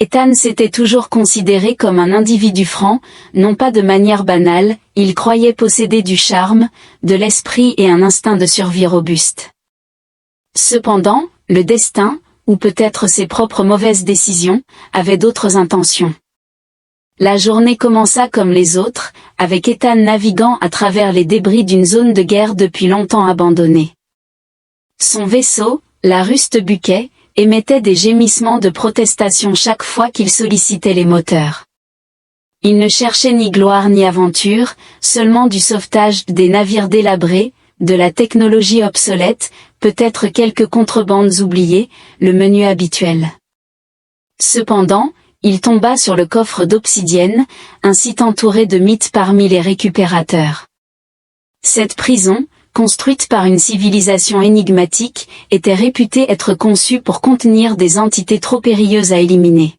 Ethan s'était toujours considéré comme un individu franc, non pas de manière banale, il croyait posséder du charme, de l'esprit et un instinct de survie robuste. Cependant, le destin, ou peut-être ses propres mauvaises décisions, avait d'autres intentions. La journée commença comme les autres, avec Ethan naviguant à travers les débris d'une zone de guerre depuis longtemps abandonnée. Son vaisseau, la Ruste Buquet, émettait des gémissements de protestation chaque fois qu'il sollicitait les moteurs. Il ne cherchait ni gloire ni aventure, seulement du sauvetage des navires délabrés, de la technologie obsolète, peut-être quelques contrebandes oubliées, le menu habituel. Cependant, il tomba sur le coffre d'obsidienne, un site entouré de mythes parmi les récupérateurs. Cette prison, construite par une civilisation énigmatique, était réputée être conçue pour contenir des entités trop périlleuses à éliminer.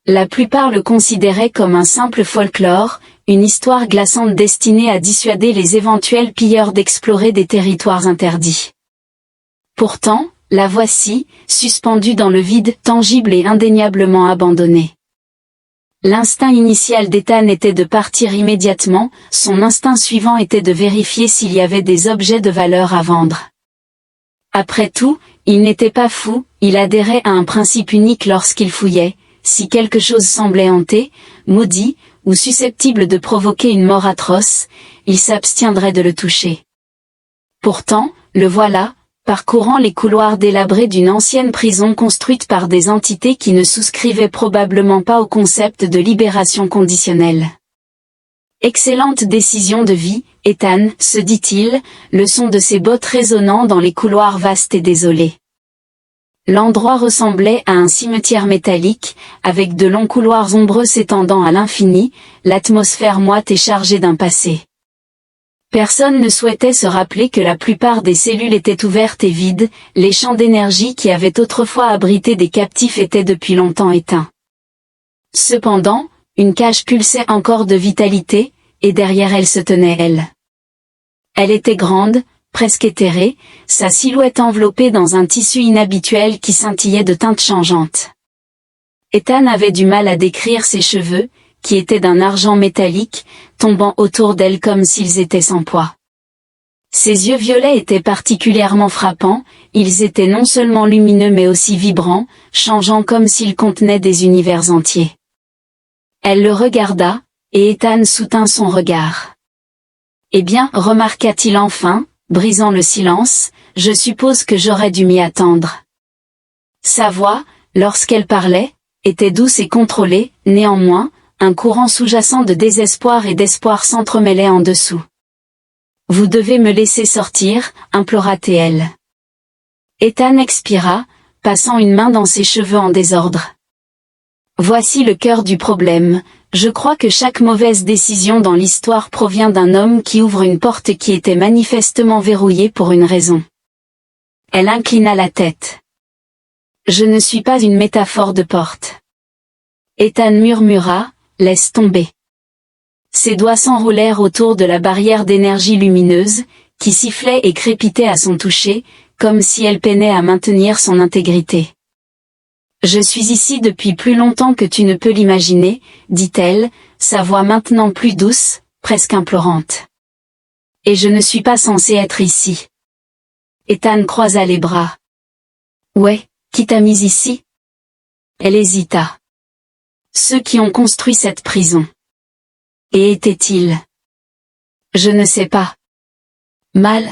La plupart le considéraient comme un simple folklore, une histoire glaçante destinée à dissuader les éventuels pilleurs d'explorer des territoires interdits. Pourtant, la voici, suspendue dans le vide, tangible et indéniablement abandonnée. L'instinct initial d'Ethan était de partir immédiatement, son instinct suivant était de vérifier s'il y avait des objets de valeur à vendre. Après tout, il n'était pas fou, il adhérait à un principe unique lorsqu'il fouillait, si quelque chose semblait hanté, maudit, ou susceptible de provoquer une mort atroce, il s'abstiendrait de le toucher. Pourtant, le voilà, parcourant les couloirs délabrés d'une ancienne prison construite par des entités qui ne souscrivaient probablement pas au concept de libération conditionnelle. Excellente décision de vie, Ethan, se dit-il, le son de ses bottes résonnant dans les couloirs vastes et désolés. L'endroit ressemblait à un cimetière métallique, avec de longs couloirs ombreux s'étendant à l'infini, l'atmosphère moite et chargée d'un passé. Personne ne souhaitait se rappeler que la plupart des cellules étaient ouvertes et vides, les champs d'énergie qui avaient autrefois abrité des captifs étaient depuis longtemps éteints. Cependant, une cage pulsait encore de vitalité, et derrière elle se tenait elle. Elle était grande, presque éthérée, sa silhouette enveloppée dans un tissu inhabituel qui scintillait de teintes changeantes. Ethan avait du mal à décrire ses cheveux, qui étaient d'un argent métallique, tombant autour d'elle comme s'ils étaient sans poids. Ses yeux violets étaient particulièrement frappants, ils étaient non seulement lumineux mais aussi vibrants, changeant comme s'ils contenaient des univers entiers. Elle le regarda, et Ethan soutint son regard. « Eh bien, remarqua-t-il enfin, brisant le silence, je suppose que j'aurais dû m'y attendre. » Sa voix, lorsqu'elle parlait, était douce et contrôlée, néanmoins, un courant sous-jacent de désespoir et d'espoir s'entremêlait en dessous. « Vous devez me laisser sortir, implora-t-elle. Ethan expira, passant une main dans ses cheveux en désordre. « Voici le cœur du problème, je crois que chaque mauvaise décision dans l'histoire provient d'un homme qui ouvre une porte qui était manifestement verrouillée pour une raison. » Elle inclina la tête. « Je ne suis pas une métaphore de porte. » Ethan murmura, « Laisse tomber. » Ses doigts s'enroulèrent autour de la barrière d'énergie lumineuse, qui sifflait et crépitait à son toucher, comme si elle peinait à maintenir son intégrité. « Je suis ici depuis plus longtemps que tu ne peux l'imaginer, » dit-elle, sa voix maintenant plus douce, presque implorante. « Et je ne suis pas censée être ici. » Ethan croisa les bras. « Ouais, qui t'a mis ici ?» Elle hésita. « Ceux qui ont construit cette prison. » Et étaient-ils ? Je ne sais pas. Mal.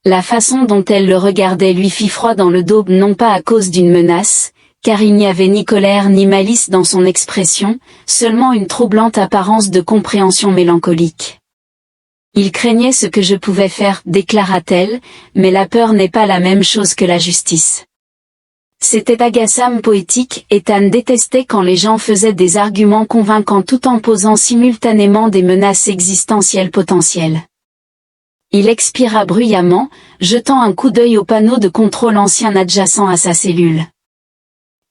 La façon dont elle le regardait lui fit froid dans le dos, non pas à cause d'une menace, car il n'y avait ni colère ni malice dans son expression, seulement une troublante apparence de compréhension mélancolique. Il craignait ce que je pouvais faire, déclara-t-elle, mais la peur n'est pas la même chose que la justice. C'était agaçant poétique, Ethan détestait quand les gens faisaient des arguments convaincants tout en posant simultanément des menaces existentielles potentielles. Il expira bruyamment, jetant un coup d'œil au panneau de contrôle ancien adjacent à sa cellule.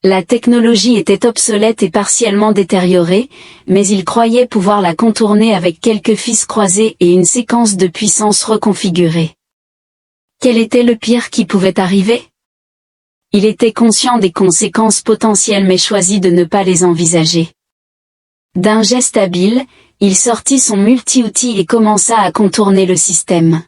La technologie était obsolète et partiellement détériorée, mais il croyait pouvoir la contourner avec quelques fils croisés et une séquence de puissance reconfigurée. Quel était le pire qui pouvait arriver ? Il était conscient des conséquences potentielles mais choisit de ne pas les envisager. D'un geste habile, il sortit son multi-outil et commença à contourner le système.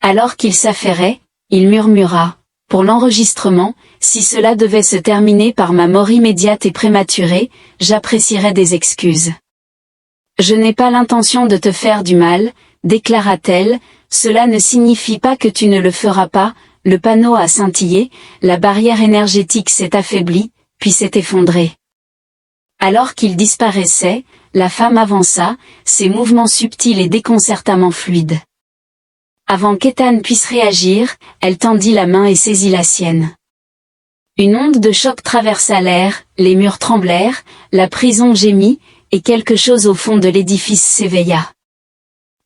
Alors qu'il s'affairait, il murmura, « Pour l'enregistrement, si cela devait se terminer par ma mort immédiate et prématurée, j'apprécierais des excuses. » « Je n'ai pas l'intention de te faire du mal, » déclara-t-elle, « cela ne signifie pas que tu ne le feras pas. » Le panneau a scintillé, la barrière énergétique s'est affaiblie, puis s'est effondrée. Alors qu'il disparaissait, la femme avança, ses mouvements subtils et déconcertamment fluides. Avant qu'Ethan puisse réagir, elle tendit la main et saisit la sienne. Une onde de choc traversa l'air, les murs tremblèrent, la prison gémit, et quelque chose au fond de l'édifice s'éveilla.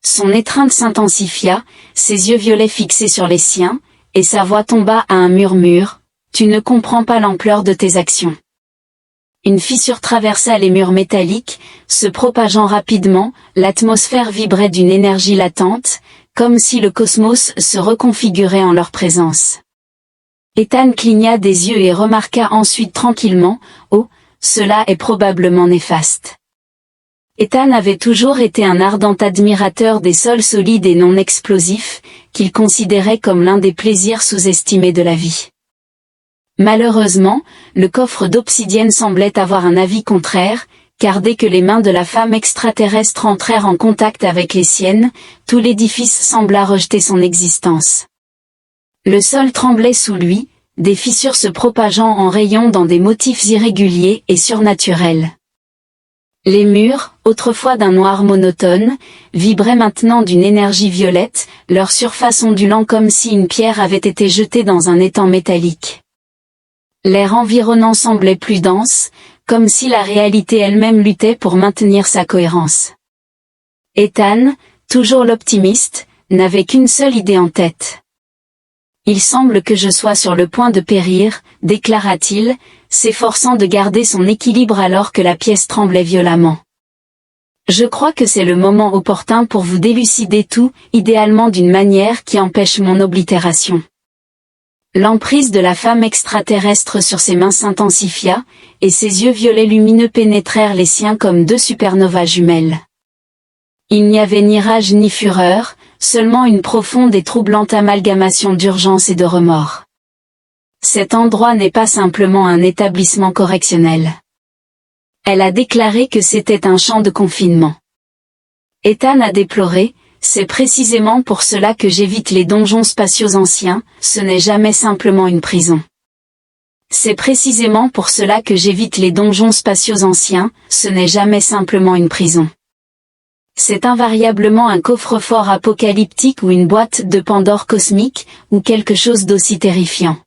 Son étreinte s'intensifia, ses yeux violets fixés sur les siens, et sa voix tomba à un murmure, « Tu ne comprends pas l'ampleur de tes actions. » Une fissure traversa les murs métalliques, se propageant rapidement, l'atmosphère vibrait d'une énergie latente, comme si le cosmos se reconfigurait en leur présence. Ethan cligna des yeux et remarqua ensuite tranquillement, « Oh, cela est probablement néfaste. » Ethan avait toujours été un ardent admirateur des sols solides et non explosifs, qu'il considérait comme l'un des plaisirs sous-estimés de la vie. Malheureusement, le coffre d'obsidienne semblait avoir un avis contraire, car dès que les mains de la femme extraterrestre entrèrent en contact avec les siennes, tout l'édifice sembla rejeter son existence. Le sol tremblait sous lui, des fissures se propageant en rayons dans des motifs irréguliers et surnaturels. Les murs, autrefois d'un noir monotone, vibraient maintenant d'une énergie violette, leur surface ondulant comme si une pierre avait été jetée dans un étang métallique. L'air environnant semblait plus dense, comme si la réalité elle-même luttait pour maintenir sa cohérence. Ethan, toujours l'optimiste, n'avait qu'une seule idée en tête. « Il semble que je sois sur le point de périr, » déclara-t-il, s'efforçant de garder son équilibre alors que la pièce tremblait violemment. « Je crois que c'est le moment opportun pour vous délucider tout, idéalement d'une manière qui empêche mon oblitération. » L'emprise de la femme extraterrestre sur ses mains s'intensifia, et ses yeux violets lumineux pénétrèrent les siens comme deux supernovas jumelles. Il n'y avait ni rage ni fureur, seulement une profonde et troublante amalgamation d'urgence et de remords. Cet endroit n'est pas simplement un établissement correctionnel. Elle a déclaré que c'était un champ de confinement. Ethan a déploré, c'est précisément pour cela que j'évite les donjons spatiaux anciens, ce n'est jamais simplement une prison. C'est précisément pour cela que j'évite les donjons spatiaux anciens, ce n'est jamais simplement une prison. C'est invariablement un coffre-fort apocalyptique ou une boîte de Pandore cosmique, ou quelque chose d'aussi terrifiant.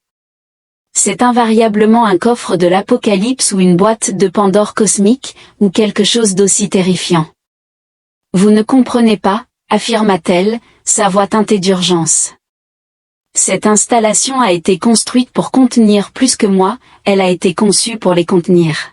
C'est invariablement un coffre de l'apocalypse ou une boîte de Pandore cosmique, ou quelque chose d'aussi terrifiant. Vous ne comprenez pas, affirma-t-elle, sa voix teintée d'urgence. Cette installation a été construite pour contenir plus que moi, elle a été conçue pour les contenir.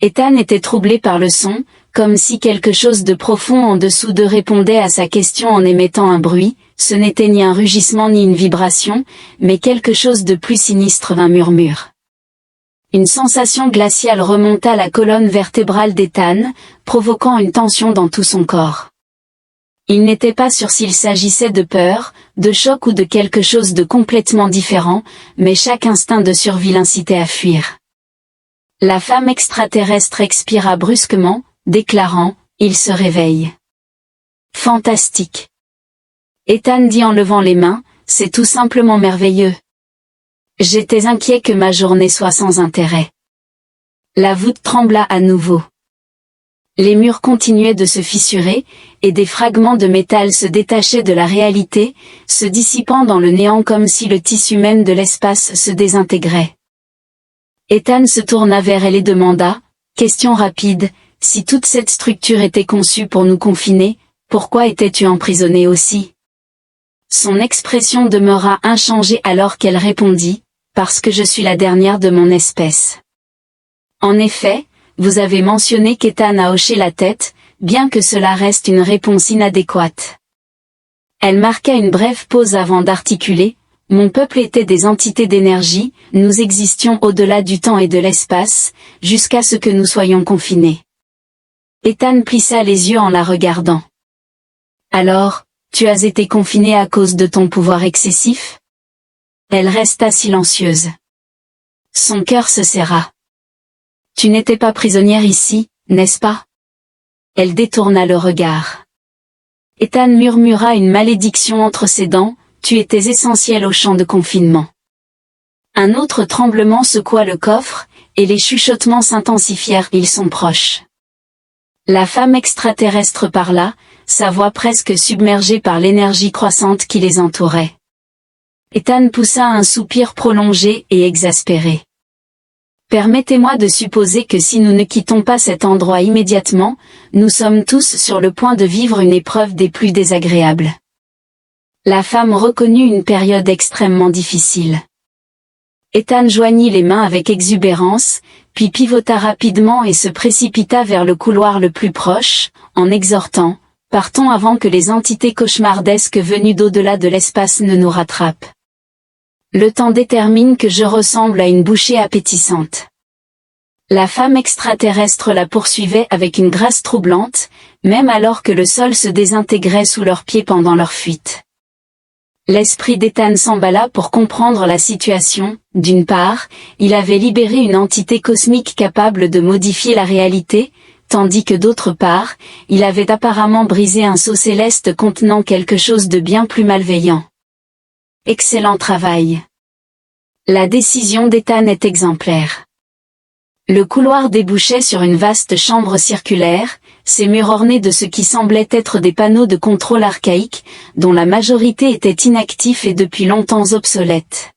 Ethan était troublé par le son, comme si quelque chose de profond en dessous d'eux répondait à sa question en émettant un bruit, ce n'était ni un rugissement ni une vibration, mais quelque chose de plus sinistre, un murmure. Une sensation glaciale remonta la colonne vertébrale d'Ethan, provoquant une tension dans tout son corps. Il n'était pas sûr s'il s'agissait de peur, de choc ou de quelque chose de complètement différent, mais chaque instinct de survie l'incitait à fuir. La femme extraterrestre expira brusquement, déclarant « Il se réveille ». Fantastique. Ethan dit en levant les mains, c'est tout simplement merveilleux. J'étais inquiet que ma journée soit sans intérêt. La voûte trembla à nouveau. Les murs continuaient de se fissurer, et des fragments de métal se détachaient de la réalité, se dissipant dans le néant comme si le tissu même de l'espace se désintégrait. Ethan se tourna vers elle et demanda, question rapide, si toute cette structure était conçue pour nous confiner, pourquoi étais-tu emprisonnée aussi? Son expression demeura inchangée alors qu'elle répondit, parce que je suis la dernière de mon espèce. En effet, vous avez mentionné qu'Ethan a hoché la tête, bien que cela reste une réponse inadéquate. Elle marqua une brève pause avant d'articuler, Mon peuple était des entités d'énergie, nous existions au-delà du temps et de l'espace, jusqu'à ce que nous soyons confinés. Ethan plissa les yeux en la regardant. Alors, tu as été confiné à cause de ton pouvoir excessif? Elle resta silencieuse. Son cœur se serra. Tu n'étais pas prisonnière ici, n'est-ce pas? Elle détourna le regard. Ethan murmura une malédiction entre ses dents, tu étais essentiel au champ de confinement. Un autre tremblement secoua le coffre, et les chuchotements s'intensifièrent, ils sont proches. La femme extraterrestre parla, sa voix presque submergée par l'énergie croissante qui les entourait. Ethan poussa un soupir prolongé et exaspéré. Permettez-moi de supposer que si nous ne quittons pas cet endroit immédiatement, nous sommes tous sur le point de vivre une épreuve des plus désagréables. La femme reconnut une période extrêmement difficile. Ethan joignit les mains avec exubérance, puis pivota rapidement et se précipita vers le couloir le plus proche, en exhortant « Partons avant que les entités cauchemardesques venues d'au-delà de l'espace ne nous rattrapent. Le temps détermine que je ressemble à une bouchée appétissante. » La femme extraterrestre la poursuivait avec une grâce troublante, même alors que le sol se désintégrait sous leurs pieds pendant leur fuite. L'esprit d'Ethan s'emballa pour comprendre la situation. D'une part, il avait libéré une entité cosmique capable de modifier la réalité, tandis que d'autre part, il avait apparemment brisé un sceau céleste contenant quelque chose de bien plus malveillant. Excellent travail. La décision d'Ethan est exemplaire. Le couloir débouchait sur une vaste chambre circulaire, ses murs ornés de ce qui semblait être des panneaux de contrôle archaïques, dont la majorité étaient inactifs et depuis longtemps obsolètes.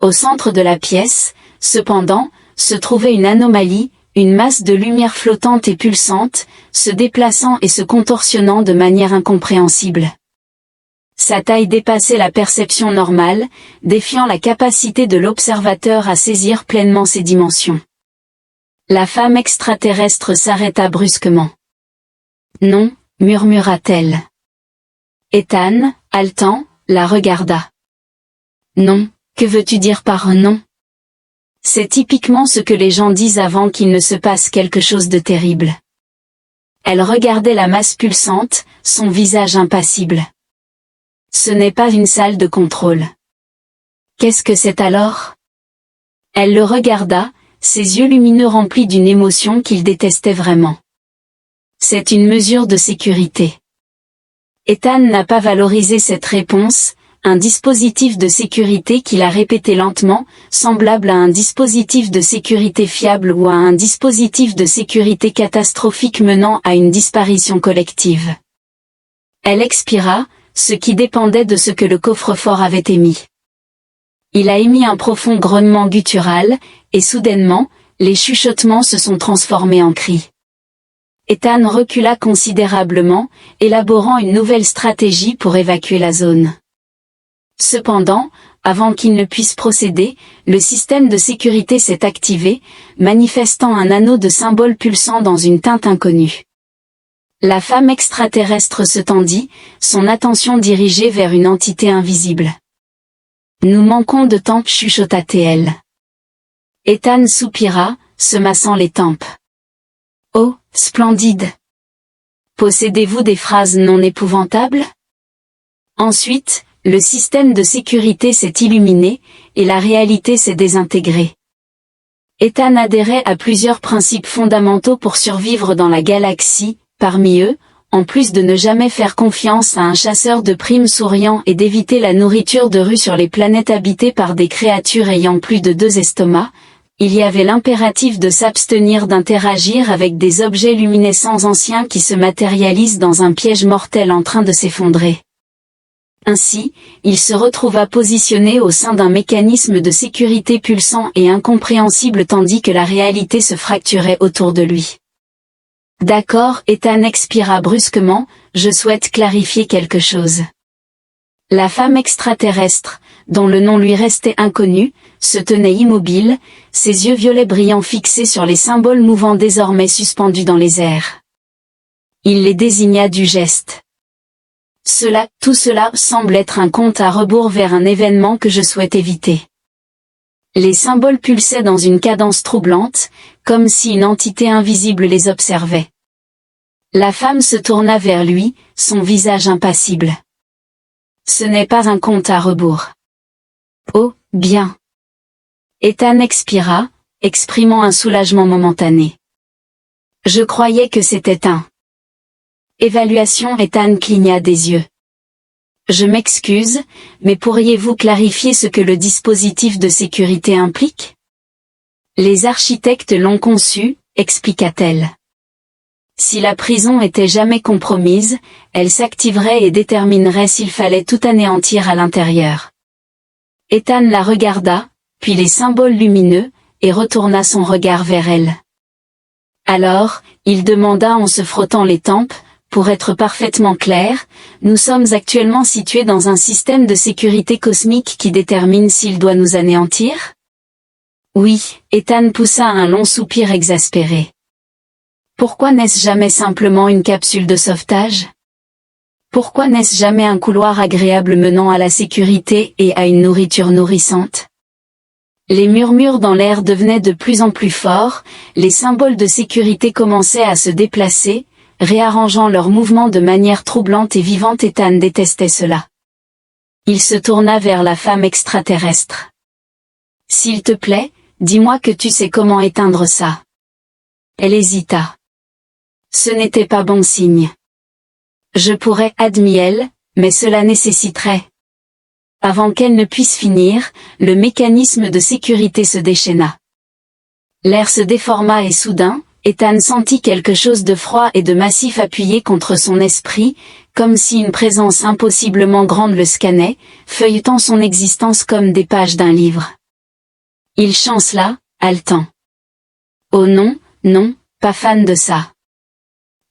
Au centre de la pièce, cependant, se trouvait une anomalie, une masse de lumière flottante et pulsante, se déplaçant et se contorsionnant de manière incompréhensible. Sa taille dépassait la perception normale, défiant la capacité de l'observateur à saisir pleinement ses dimensions. La femme extraterrestre s'arrêta brusquement. « Non » murmura-t-elle. Ethan, haletant, la regarda. « Non, que veux-tu dire par non » C'est typiquement ce que les gens disent avant qu'il ne se passe quelque chose de terrible. Elle regardait la masse pulsante, son visage impassible. Ce n'est pas une salle de contrôle. Qu'est-ce que c'est alors? Elle le regarda, ses yeux lumineux remplis d'une émotion qu'il détestait vraiment. C'est une mesure de sécurité. Ethan n'a pas valorisé cette réponse, un dispositif de sécurité qu'il a répété lentement, semblable à un dispositif de sécurité fiable ou à un dispositif de sécurité catastrophique menant à une disparition collective. Elle expira, ce qui dépendait de ce que le coffre-fort avait émis. Il a émis un profond grognement guttural, et soudainement, les chuchotements se sont transformés en cris. Ethan recula considérablement, élaborant une nouvelle stratégie pour évacuer la zone. Cependant, avant qu'il ne puisse procéder, le système de sécurité s'est activé, manifestant un anneau de symboles pulsant dans une teinte inconnue. La femme extraterrestre se tendit, son attention dirigée vers une entité invisible. « Nous manquons de temps » chuchota-t-elle. Ethan soupira, se massant les tempes. « Oh, splendide! Possédez-vous des phrases non épouvantables ?» Ensuite, le système de sécurité s'est illuminé, et la réalité s'est désintégrée. Ethan adhérait à plusieurs principes fondamentaux pour survivre dans la galaxie, parmi eux, en plus de ne jamais faire confiance à un chasseur de primes souriant et d'éviter la nourriture de rue sur les planètes habitées par des créatures ayant plus de 2 estomacs, il y avait l'impératif de s'abstenir d'interagir avec des objets luminescents anciens qui se matérialisent dans un piège mortel en train de s'effondrer. Ainsi, il se retrouva positionné au sein d'un mécanisme de sécurité pulsant et incompréhensible tandis que la réalité se fracturait autour de lui. D'accord, Ethan expira brusquement, je souhaite clarifier quelque chose. La femme extraterrestre, dont le nom lui restait inconnu, se tenait immobile, ses yeux violets brillants fixés sur les symboles mouvants désormais suspendus dans les airs. Il les désigna du geste. Tout cela semble être un compte à rebours vers un événement que je souhaite éviter. Les symboles pulsaient dans une cadence troublante, comme si une entité invisible les observait. La femme se tourna vers lui, son visage impassible. Ce n'est pas un compte à rebours. Oh, bien. Ethan expira, exprimant un soulagement momentané. Je croyais que c'était un. Évaluation. Ethan cligna des yeux. Je m'excuse, mais pourriez-vous clarifier ce que le dispositif de sécurité implique? Les architectes l'ont conçu, expliqua-t-elle. Si la prison était jamais compromise, elle s'activerait et déterminerait s'il fallait tout anéantir à l'intérieur. Ethan la regarda, puis les symboles lumineux, et retourna son regard vers elle. Alors, il demanda en se frottant les tempes, pour être parfaitement clair, nous sommes actuellement situés dans un système de sécurité cosmique qui détermine s'il doit nous anéantir? Oui, Ethan poussa un long soupir exaspéré. Pourquoi n'est-ce jamais simplement une capsule de sauvetage? Pourquoi n'est-ce jamais un couloir agréable menant à la sécurité et à une nourriture nourrissante? Les murmures dans l'air devenaient de plus en plus forts, les symboles de sécurité commençaient à se déplacer, réarrangeant leurs mouvements de manière troublante et vivante. Ethan détestait cela. Il se tourna vers la femme extraterrestre. S'il te plaît, dis-moi que tu sais comment éteindre ça. Elle hésita. Ce n'était pas bon signe. Je pourrais, admit-elle, mais cela nécessiterait. Avant qu'elle ne puisse finir, le mécanisme de sécurité se déchaîna. L'air se déforma et soudain, Ethan sentit quelque chose de froid et de massif appuyé contre son esprit, comme si une présence impossiblement grande le scannait, feuilletant son existence comme des pages d'un livre. Il chancela, haletant. Oh non, non, pas fan de ça.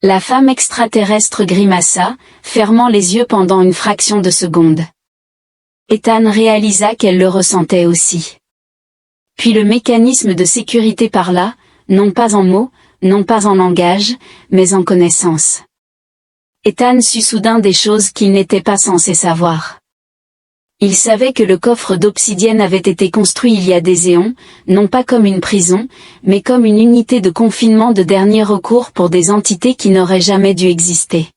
La femme extraterrestre grimaça, fermant les yeux pendant une fraction de seconde. Ethan réalisa qu'elle le ressentait aussi. Puis le mécanisme de sécurité parla, non pas en mots, non pas en langage, mais en connaissance. Ethan sut soudain des choses qu'il n'était pas censé savoir. Il savait que le coffre d'obsidienne avait été construit il y a des éons, non pas comme une prison, mais comme une unité de confinement de dernier recours pour des entités qui n'auraient jamais dû exister.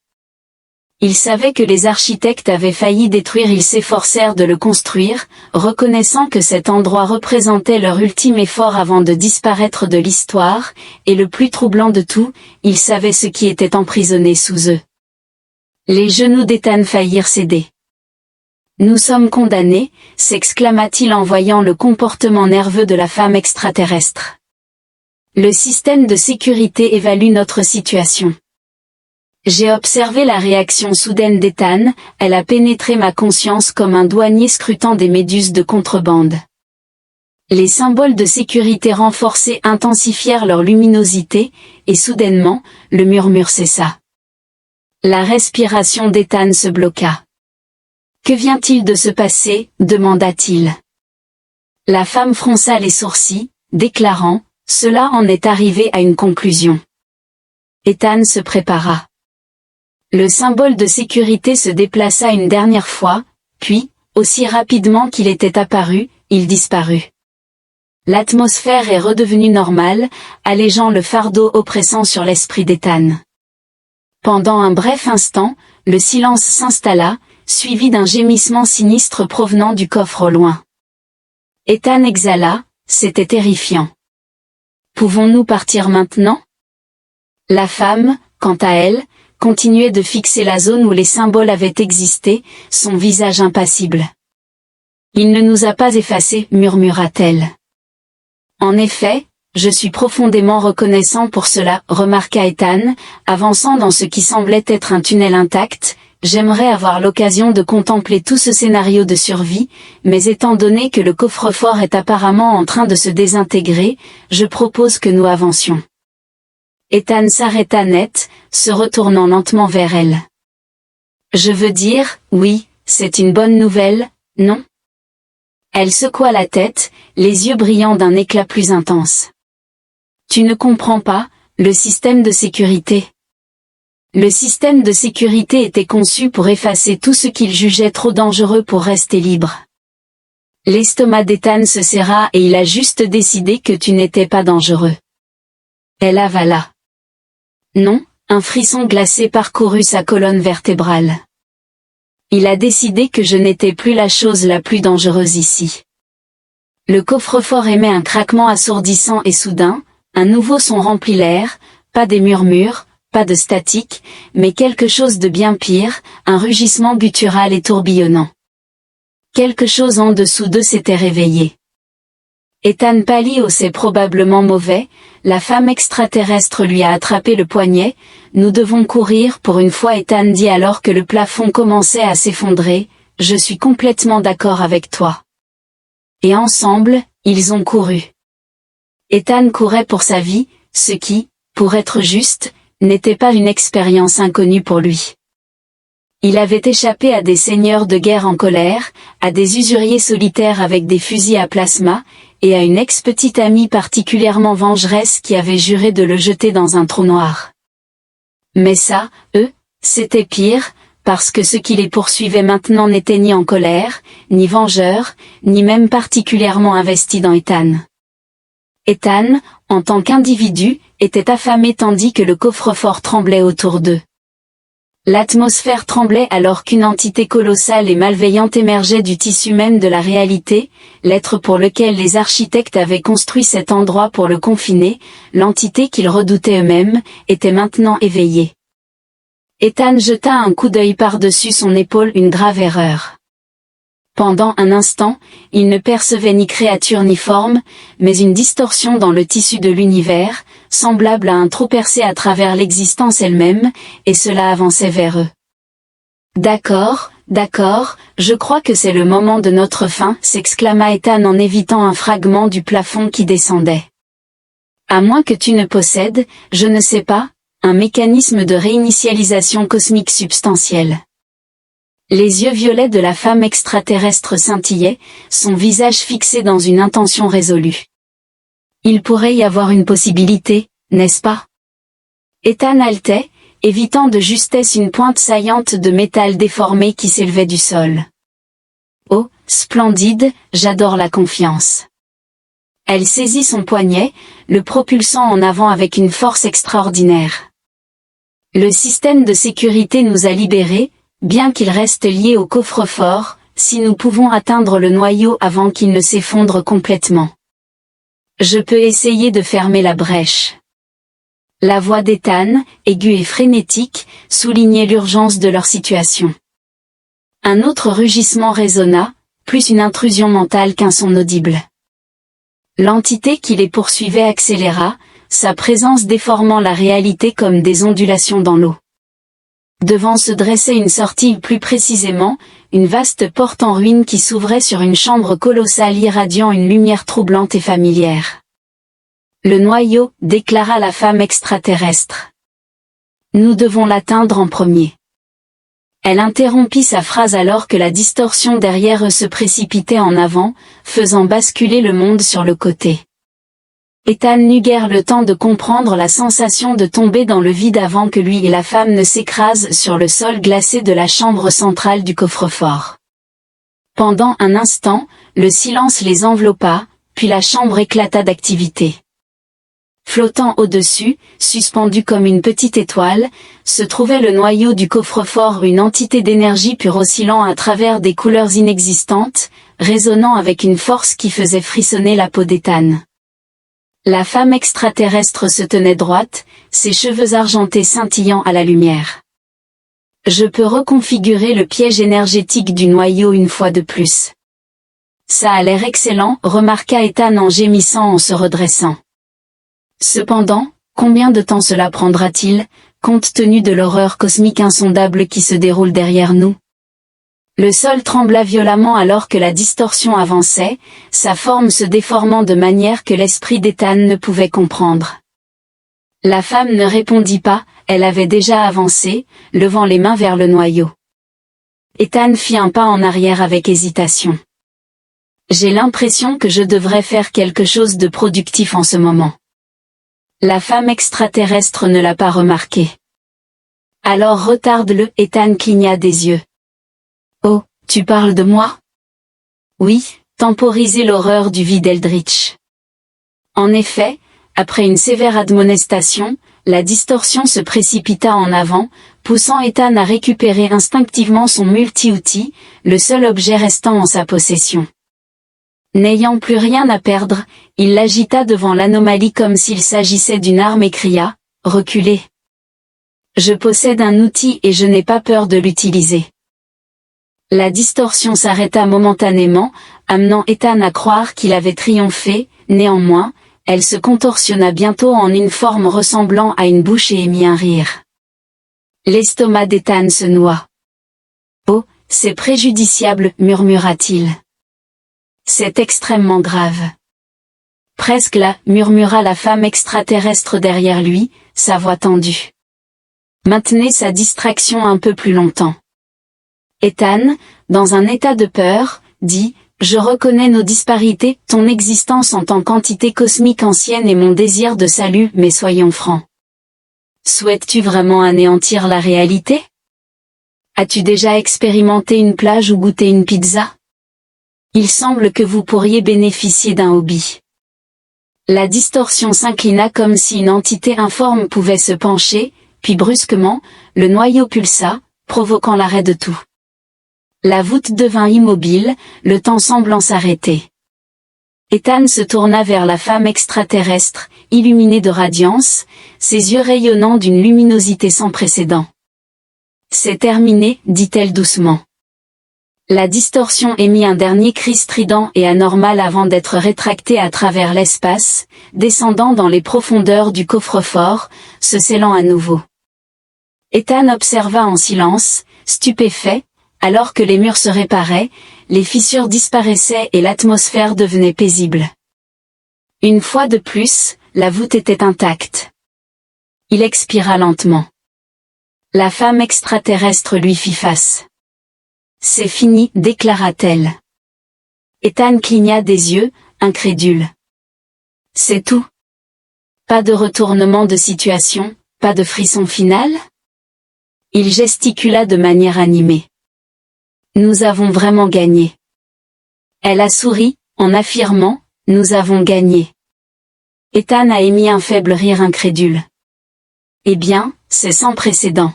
Il savait que les architectes avaient failli détruire, ils s'efforcèrent de le construire, reconnaissant que cet endroit représentait leur ultime effort avant de disparaître de l'histoire, et le plus troublant de tout, ils savaient ce qui était emprisonné sous eux. Les genoux d'Ethan faillirent céder. Nous sommes condamnés, s'exclama-t-il en voyant le comportement nerveux de la femme extraterrestre. Le système de sécurité évalue notre situation. J'ai observé la réaction soudaine d'Ethan, elle a pénétré ma conscience comme un douanier scrutant des méduses de contrebande. Les symboles de sécurité renforcés intensifièrent leur luminosité, et soudainement, le murmure cessa. La respiration d'Ethan se bloqua. Que vient-il de se passer, demanda-t-il. La femme fronça les sourcils, déclarant, cela en est arrivé à une conclusion. Ethan se prépara. Le symbole de sécurité se déplaça une dernière fois, puis, aussi rapidement qu'il était apparu, il disparut. L'atmosphère est redevenue normale, allégeant le fardeau oppressant sur l'esprit d'Ethan. Pendant un bref instant, le silence s'installa, suivi d'un gémissement sinistre provenant du coffre au loin. Ethan exhala, c'était terrifiant. Pouvons-nous partir maintenant? La femme, quant à elle, continuait de fixer la zone où les symboles avaient existé, son visage impassible. Il ne nous a pas effacés, murmura-t-elle. En effet, je suis profondément reconnaissant pour cela, remarqua Ethan, avançant dans ce qui semblait être un tunnel intact. J'aimerais avoir l'occasion de contempler tout ce scénario de survie, mais étant donné que le coffre-fort est apparemment en train de se désintégrer, je propose que nous avancions. Ethan s'arrêta net, se retournant lentement vers elle. Je veux dire, oui, c'est une bonne nouvelle, non? Elle secoua la tête, les yeux brillant d'un éclat plus intense. Tu ne comprends pas, le système de sécurité. Le système de sécurité était conçu pour effacer tout ce qu'il jugeait trop dangereux pour rester libre. L'estomac d'Ethan se serra et il a juste décidé que tu n'étais pas dangereux. Elle avala. Non, un frisson glacé parcourut sa colonne vertébrale. Il a décidé que je n'étais plus la chose la plus dangereuse ici. Le coffre-fort émet un craquement assourdissant et soudain, un nouveau son remplit l'air, pas des murmures, pas de statique, mais quelque chose de bien pire, un rugissement guttural et tourbillonnant. Quelque chose en dessous d'eux s'était réveillé. Ethan pâlit. Oh, c'est probablement mauvais, la femme extraterrestre lui a attrapé le poignet, nous devons courir pour une fois. Ethan dit alors que le plafond commençait à s'effondrer, je suis complètement d'accord avec toi. Et ensemble, ils ont couru. Ethan courait pour sa vie, ce qui, pour être juste, n'était pas une expérience inconnue pour lui. Il avait échappé à des seigneurs de guerre en colère, à des usuriers solitaires avec des fusils à plasma, et à une ex-petite amie particulièrement vengeresse qui avait juré de le jeter dans un trou noir. Mais ça, c'était pire, parce que ceux qui les poursuivaient maintenant n'étaient ni en colère, ni vengeurs, ni même particulièrement investis dans Ethan. Ethan, en tant qu'individu, était affamé tandis que le coffre-fort tremblait autour d'eux. L'atmosphère tremblait alors qu'une entité colossale et malveillante émergeait du tissu même de la réalité, l'être pour lequel les architectes avaient construit cet endroit pour le confiner, l'entité qu'ils redoutaient eux-mêmes, était maintenant éveillée. Ethan jeta un coup d'œil par-dessus son épaule, une grave erreur. Pendant un instant, il ne percevait ni créature ni forme, mais une distorsion dans le tissu de l'univers, semblable à un trou percé à travers l'existence elle-même, et cela avançait vers eux. D'accord, je crois que c'est le moment de notre fin, s'exclama Ethan en évitant un fragment du plafond qui descendait. À moins que tu ne possèdes, je ne sais pas, un mécanisme de réinitialisation cosmique substantiel. Les yeux violets de la femme extraterrestre scintillaient, son visage fixé dans une intention résolue. Il pourrait y avoir une possibilité, n'est-ce pas? Ethan haletait, évitant de justesse une pointe saillante de métal déformé qui s'élevait du sol. Oh, splendide, j'adore la confiance. Elle saisit son poignet, le propulsant en avant avec une force extraordinaire. Le système de sécurité nous a libérés, bien qu'il reste lié au coffre-fort, si nous pouvons atteindre le noyau avant qu'il ne s'effondre complètement. Je peux essayer de fermer la brèche. La voix d'Ethan, aiguë et frénétique, soulignait l'urgence de leur situation. Un autre rugissement résonna, plus une intrusion mentale qu'un son audible. L'entité qui les poursuivait accéléra, sa présence déformant la réalité comme des ondulations dans l'eau. Devant se dressait une sortie, plus précisément, une vaste porte en ruine qui s'ouvrait sur une chambre colossale irradiant une lumière troublante et familière. Le noyau, déclara la femme extraterrestre. Nous devons l'atteindre en premier. Elle interrompit sa phrase alors que la distorsion derrière eux se précipitait en avant, faisant basculer le monde sur le côté. Ethan n'eut guère le temps de comprendre la sensation de tomber dans le vide avant que lui et la femme ne s'écrasent sur le sol glacé de la chambre centrale du coffre-fort. Pendant un instant, le silence les enveloppa, puis la chambre éclata d'activité. Flottant au-dessus, suspendu comme une petite étoile, se trouvait le noyau du coffre-fort, une entité d'énergie pure oscillant à travers des couleurs inexistantes, résonnant avec une force qui faisait frissonner la peau d'Ethan. La femme extraterrestre se tenait droite, ses cheveux argentés scintillant à la lumière. Je peux reconfigurer le piège énergétique du noyau une fois de plus. Ça a l'air excellent, remarqua Ethan en gémissant en se redressant. Cependant, combien de temps cela prendra-t-il, compte tenu de l'horreur cosmique insondable qui se déroule derrière nous? Le sol trembla violemment alors que la distorsion avançait, sa forme se déformant de manière que l'esprit d'Ethan ne pouvait comprendre. La femme ne répondit pas, elle avait déjà avancé, levant les mains vers le noyau. Ethan fit un pas en arrière avec hésitation. J'ai l'impression que je devrais faire quelque chose de productif en ce moment. La femme extraterrestre ne l'a pas remarqué. Alors retarde-le. Ethan cligna des yeux. Oh, tu parles de moi? Oui, temporiser l'horreur du vide Eldritch. En effet, après une sévère admonestation, la distorsion se précipita en avant, poussant Ethan à récupérer instinctivement son multi-outil, le seul objet restant en sa possession. N'ayant plus rien à perdre, il l'agita devant l'anomalie comme s'il s'agissait d'une arme et cria « Reculez ! Je possède un outil et je n'ai pas peur de l'utiliser. » La distorsion s'arrêta momentanément, amenant Ethan à croire qu'il avait triomphé. Néanmoins, elle se contorsionna bientôt en une forme ressemblant à une bouche et émit un rire. L'estomac d'Ethan se noua. « Oh, c'est préjudiciable, murmura-t-il. C'est extrêmement grave. » Presque là, murmura la femme extraterrestre derrière lui, sa voix tendue. Maintenez sa distraction un peu plus longtemps. Ethan, dans un état de peur, dit « Je reconnais nos disparités, ton existence en tant qu'entité cosmique ancienne et mon désir de salut, mais soyons francs. Souhaites-tu vraiment anéantir la réalité? As-tu déjà expérimenté une plage ou goûté une pizza? Il semble que vous pourriez bénéficier d'un hobby. » La distorsion s'inclina comme si une entité informe pouvait se pencher, puis brusquement, le noyau pulsa, provoquant l'arrêt de tout. La voûte devint immobile, le temps semblant s'arrêter. Ethan se tourna vers la femme extraterrestre, illuminée de radiance, ses yeux rayonnant d'une luminosité sans précédent. « C'est terminé, dit-elle doucement. » La distorsion émit un dernier cri strident et anormal avant d'être rétractée à travers l'espace, descendant dans les profondeurs du coffre-fort, se scellant à nouveau. Ethan observa en silence, stupéfait, alors que les murs se réparaient, les fissures disparaissaient et l'atmosphère devenait paisible. Une fois de plus, la voûte était intacte. Il expira lentement. La femme extraterrestre lui fit face. « C'est fini, déclara-t-elle. » Ethan cligna des yeux, incrédule. « C'est tout? Pas de retournement de situation, pas de frisson final ?» Il gesticula de manière animée. « Nous avons vraiment gagné. » Elle a souri, en affirmant « Nous avons gagné. » Ethan a émis un faible rire incrédule. « Eh bien, c'est sans précédent. »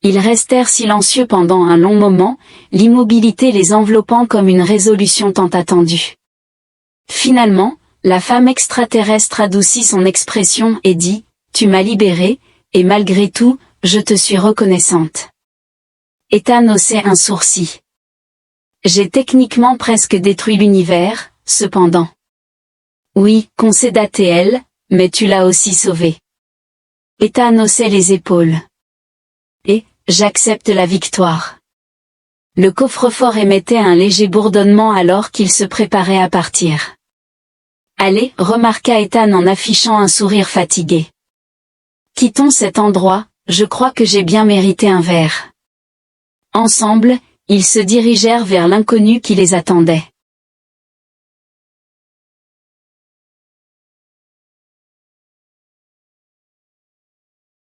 Ils restèrent silencieux pendant un long moment, l'immobilité les enveloppant comme une résolution tant attendue. Finalement, la femme extraterrestre adoucit son expression et dit « Tu m'as libéré, et malgré tout, je te suis reconnaissante. » Ethan haussait un sourcil. « J'ai techniquement presque détruit l'univers, cependant. » « Oui, concéda-t-elle, mais tu l'as aussi sauvé. » Ethan haussait les épaules. « Et, j'accepte la victoire. » Le coffre-fort émettait un léger bourdonnement alors qu'il se préparait à partir. « Allez, remarqua Ethan en affichant un sourire fatigué. Quittons cet endroit, je crois que j'ai bien mérité un verre. » Ensemble, ils se dirigèrent vers l'inconnu qui les attendait.